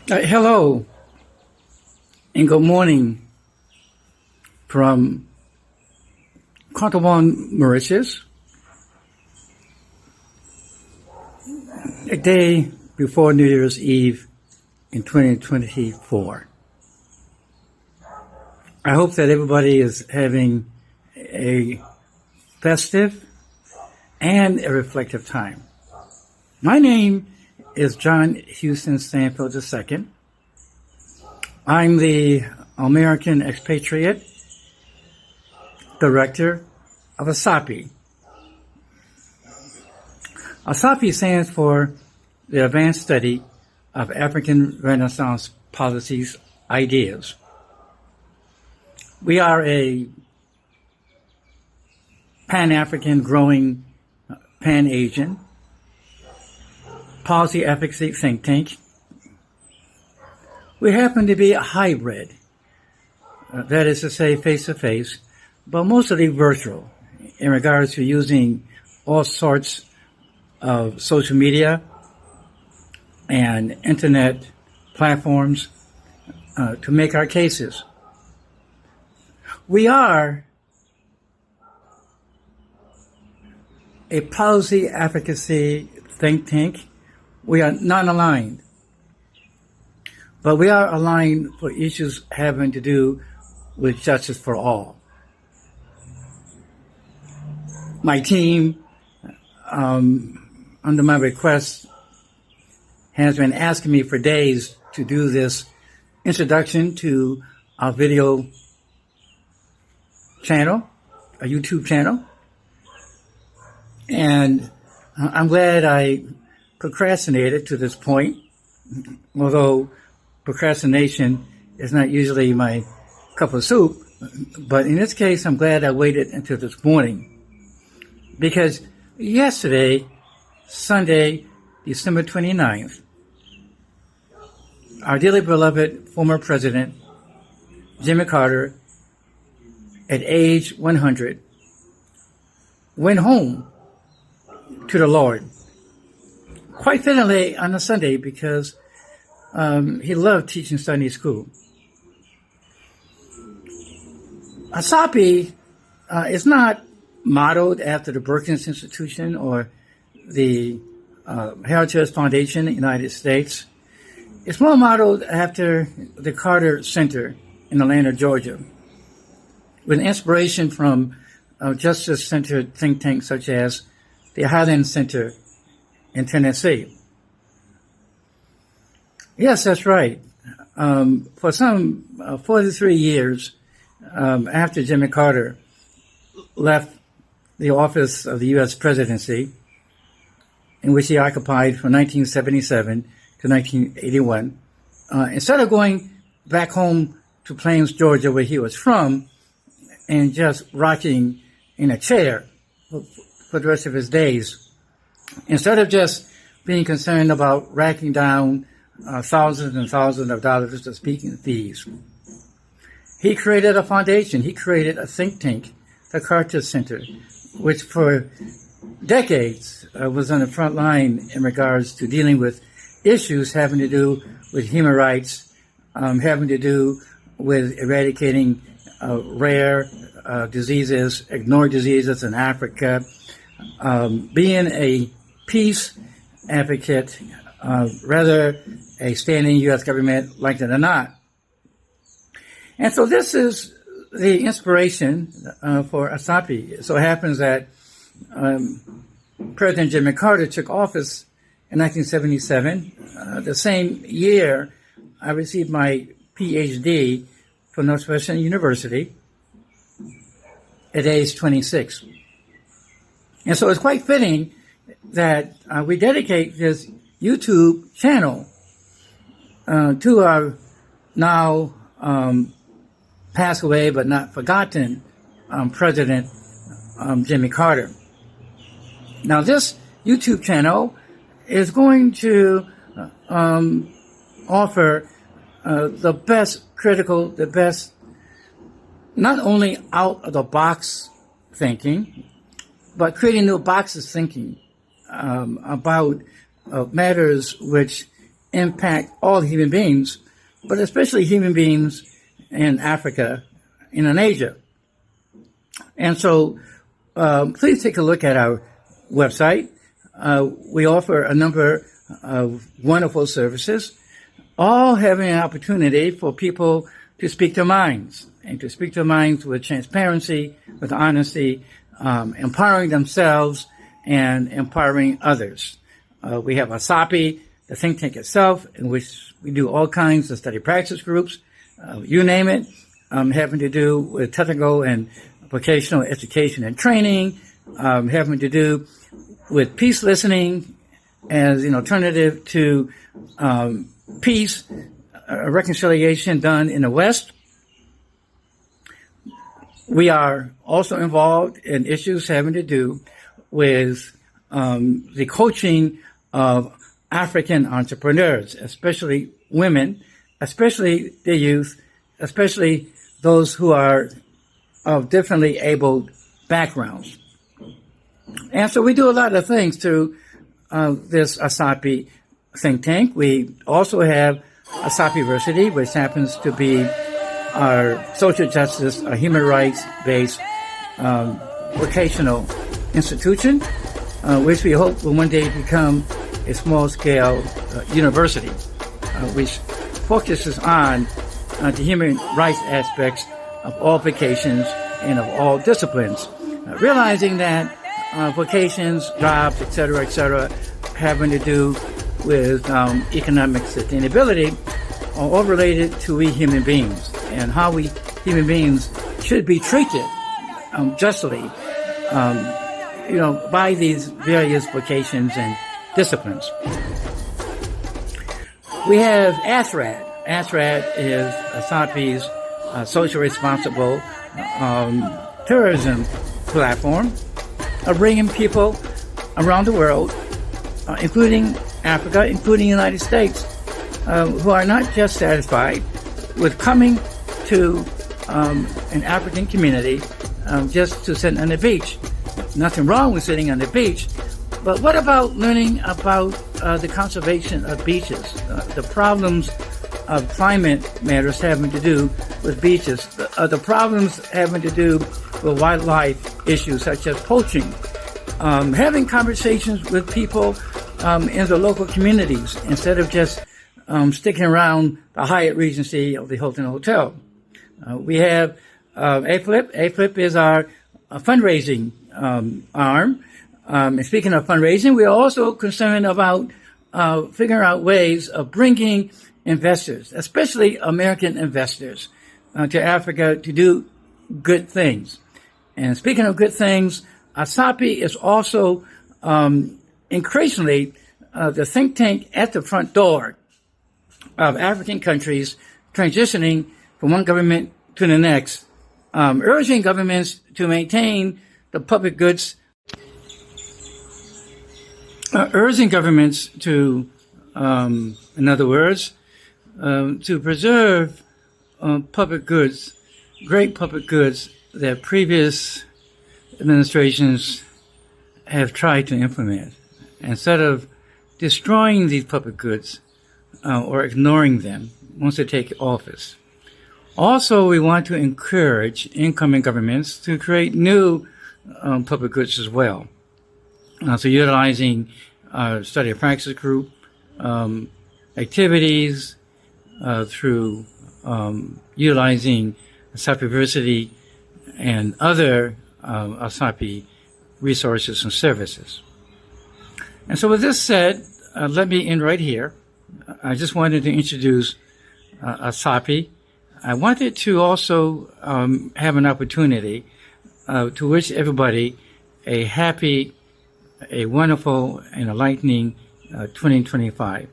Hello and good morning from Contawan, Mauritius. A day before New Year's Eve in 2024. I hope that everybody is having a festive and a reflective time. My name is John Houston Stanfield II. I'm the American expatriate director of ASARPI. ASARPI stands for the Advanced Study of African Renaissance Policies Ideas. We are a Pan-African growing Pan-Asian policy advocacy think tank. We happen to be a hybrid, that is to say face-to-face, but mostly virtual in regards to using all sorts of social media and internet platforms to make our cases. We are a policy advocacy think tank. We are non-aligned, but we are aligned for issues having to do with justice for all. My team, under my request, has been asking me for days to do this introduction to our video channel, a YouTube channel, and I'm glad I procrastinated to this point, although procrastination is not usually my cup of soup. But in this case, I'm glad I waited until this morning, because yesterday, Sunday, December 29th, our dearly beloved former president, Jimmy Carter, at age 100, went home to the Lord. Quite fittingly on a Sunday, because he loved teaching Sunday school. ASARPI is not modeled after the Brookings Institution or the Heritage Foundation in the United States. It's more modeled after the Carter Center in Atlanta, Georgia, with inspiration from justice-centered think tanks such as the Highland Center in Tennessee. Yes, that's right. For some 43 years after Jimmy Carter left the office of the U.S. presidency, in which he occupied from 1977 to 1981, instead of going back home to Plains, Georgia, where he was from, and just rocking in a chair for the rest of his days, instead of just being concerned about racking down thousands and thousands of dollars to speaking fees, he created a foundation. He created a think tank, the Carter Center, which for decades was on the front line in regards to dealing with issues having to do with human rights, having to do with eradicating rare diseases, ignored diseases in Africa, being a peace advocate, rather a standing U.S. government, like it or not. And so this is the inspiration for ASARPI. It so happens that President Jimmy Carter took office in 1977. The same year, I received my PhD from Northwestern University at age 26. And so it's quite fitting that we dedicate this YouTube channel to our now passed away but not forgotten President Jimmy Carter. Now, this YouTube channel is going to offer the best, not only out of the box thinking, but creating new boxes thinking about matters which impact all human beings, but especially human beings in Africa and in Asia. And so please take a look at our website. We offer a number of wonderful services, all having an opportunity for people to speak their minds, and to speak their minds with transparency, with honesty, empowering themselves and empowering others. We have ASARPI, the think tank itself, in which we do all kinds of study practice groups, you name it, having to do with technical and vocational education and training, having to do with peace listening as an alternative to peace, reconciliation done in the West. We are also involved in issues having to do with the coaching of African entrepreneurs, especially women, especially the youth, especially those who are of differently abled backgrounds. And so we do a lot of things through this ASARPI think tank. We also have ASARPI University, which happens to be our social justice, our human rights-based vocational institution, which we hope will one day become a small-scale university, which focuses on the human rights aspects of all vocations and of all disciplines, realizing that vocations, jobs, et cetera, having to do with economic sustainability are all related to we human beings and how we human beings should be treated justly, by these various vocations and disciplines. We have ASRAD. ASRAD is ASARPI's social responsible tourism platform, bringing people around the world, including Africa, including the United States, who are not just satisfied with coming to an African community just to sit on the beach. Nothing wrong with sitting on the beach, but what about learning about the conservation of beaches, the problems of climate matters having to do with beaches, the problems having to do with wildlife issues such as poaching, having conversations with people in the local communities instead of just sticking around the Hyatt Regency or the Hilton Hotel. We have AFLIP. AFLIP is our fundraising arm. And speaking of fundraising, we are also concerned about figuring out ways of bringing investors, especially American investors, to Africa to do good things. And speaking of good things, ASARPI is also increasingly the think tank at the front door of African countries transitioning from one government to the next, urging governments to maintain the public goods, urging governments to, in other words, to preserve public goods, great public goods that previous administrations have tried to implement, instead of destroying these public goods or ignoring them once they take office. Also, we want to encourage incoming governments to create new public goods as well. So utilizing study and practice group activities through utilizing ASARPI University and other ASARPI resources and services. And so with this said, let me end right here. I just wanted to introduce ASARPI. I wanted to also have an opportunity to wish everybody a happy, a wonderful, and enlightening 2025.